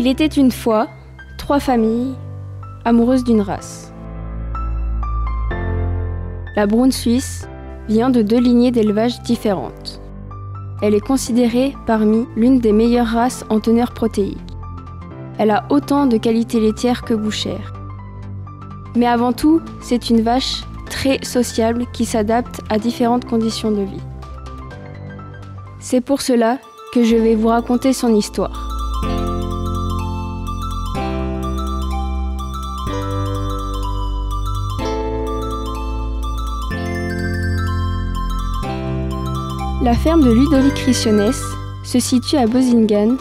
Il était une fois 3 familles amoureuses d'une race. La Brown Suisse vient de 2 lignées d'élevage différentes. Elle est considérée parmi l'une des meilleures races en teneur protéique. Elle a autant de qualités laitières que bouchères. Mais avant tout, c'est une vache très sociable qui s'adapte à différentes conditions de vie. C'est pour cela que je vais vous raconter son histoire. La ferme de Ludovic Richonnès se situe à Bozingen,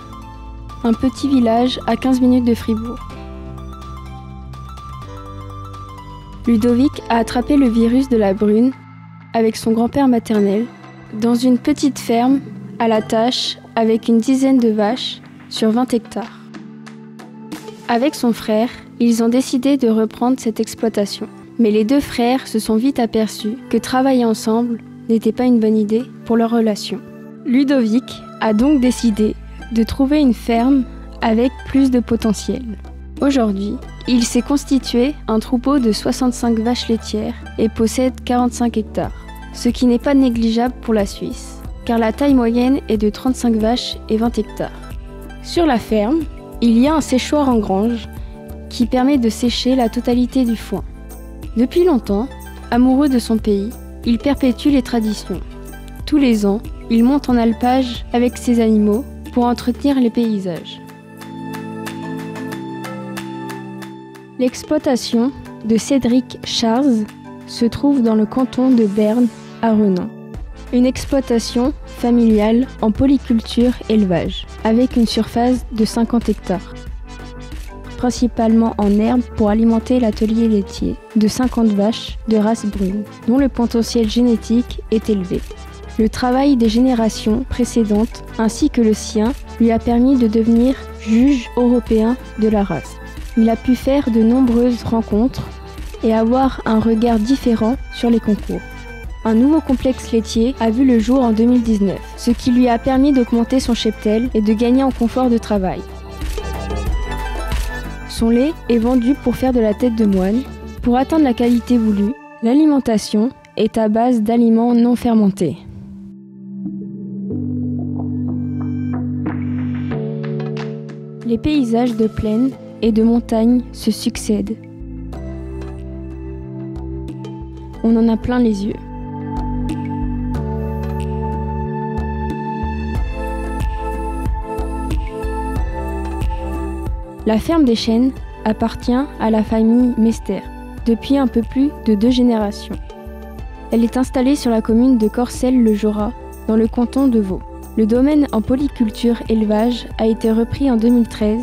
un petit village à 15 minutes de Fribourg. Ludovic a attrapé le virus de la brune avec son grand-père maternel dans une petite ferme à la tâche avec une dizaine de vaches sur 20 hectares. Avec son frère, ils ont décidé de reprendre cette exploitation. Mais les 2 frères se sont vite aperçus que travailler ensemble n'était pas une bonne idée pour leur relation. Ludovic a donc décidé de trouver une ferme avec plus de potentiel. Aujourd'hui, il s'est constitué un troupeau de 65 vaches laitières et possède 45 hectares, ce qui n'est pas négligeable pour la Suisse, car la taille moyenne est de 35 vaches et 20 hectares. Sur la ferme, il y a un séchoir en grange qui permet de sécher la totalité du foin. Depuis longtemps, amoureux de son pays, il perpétue les traditions. Tous les ans, il monte en alpage avec ses animaux pour entretenir les paysages. L'exploitation de Cédric Charz se trouve dans le canton de Berne, à Renan. Une exploitation familiale en polyculture-élevage, avec une surface de 50 hectares. Principalement en herbe pour alimenter l'atelier laitier de 50 vaches de race brune, dont le potentiel génétique est élevé. Le travail des générations précédentes ainsi que le sien lui a permis de devenir juge européen de la race. Il a pu faire de nombreuses rencontres et avoir un regard différent sur les concours. Un nouveau complexe laitier a vu le jour en 2019, ce qui lui a permis d'augmenter son cheptel et de gagner en confort de travail. Son lait est vendu pour faire de la tête de moine. Pour atteindre la qualité voulue, l'alimentation est à base d'aliments non fermentés. Les paysages de plaine et de montagne se succèdent. On en a plein les yeux. La ferme des Chênes appartient à la famille Mester depuis un peu plus de 2 générations. Elle est installée sur la commune de Corcelles-le-Jorat, dans le canton de Vaud. Le domaine en polyculture-élevage a été repris en 2013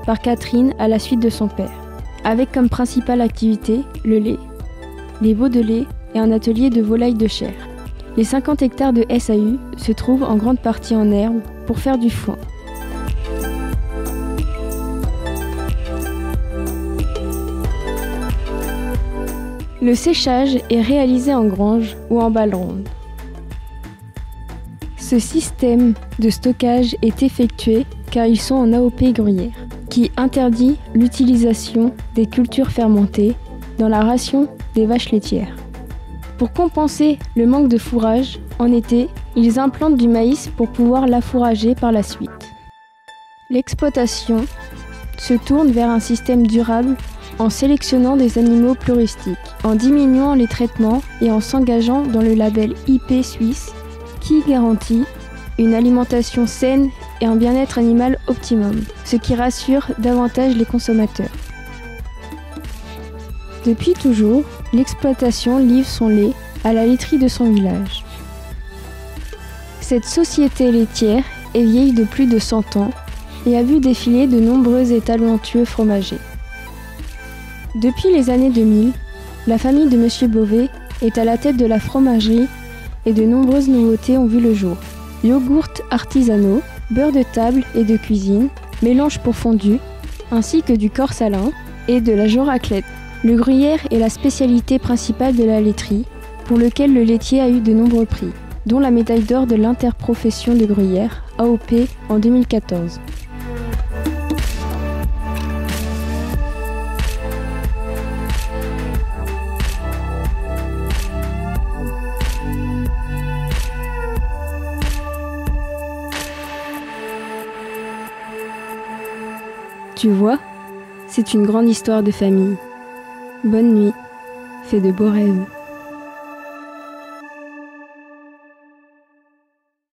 par Catherine à la suite de son père, avec comme principale activité le lait, les veaux de lait et un atelier de volailles de chair. Les 50 hectares de SAU se trouvent en grande partie en herbe pour faire du foin. Le séchage est réalisé en grange ou en balle ronde. Ce système de stockage est effectué car ils sont en AOP gruyère, qui interdit l'utilisation des cultures fermentées dans la ration des vaches laitières. Pour compenser le manque de fourrage, en été, ils implantent du maïs pour pouvoir l'affourager par la suite. L'exploitation se tourne vers un système durable en sélectionnant des animaux plus rustiques, en diminuant les traitements et en s'engageant dans le label IP suisse qui garantit une alimentation saine et un bien-être animal optimum, ce qui rassure davantage les consommateurs. Depuis toujours, l'exploitation livre son lait à la laiterie de son village. Cette société laitière est vieille de plus de 100 ans et a vu défiler de nombreux et talentueux fromagers. Depuis les années 2000, la famille de Monsieur Beauvais est à la tête de la fromagerie et de nombreuses nouveautés ont vu le jour. Yogourts artisanaux, beurre de table et de cuisine, mélange pour fondu, ainsi que du corps salin et de la joraclette. Le gruyère est la spécialité principale de la laiterie, pour lequel le laitier a eu de nombreux prix, dont la médaille d'or de l'interprofession de gruyère, AOP, en 2014. Tu vois, c'est une grande histoire de famille. Bonne nuit, fais de beaux rêves.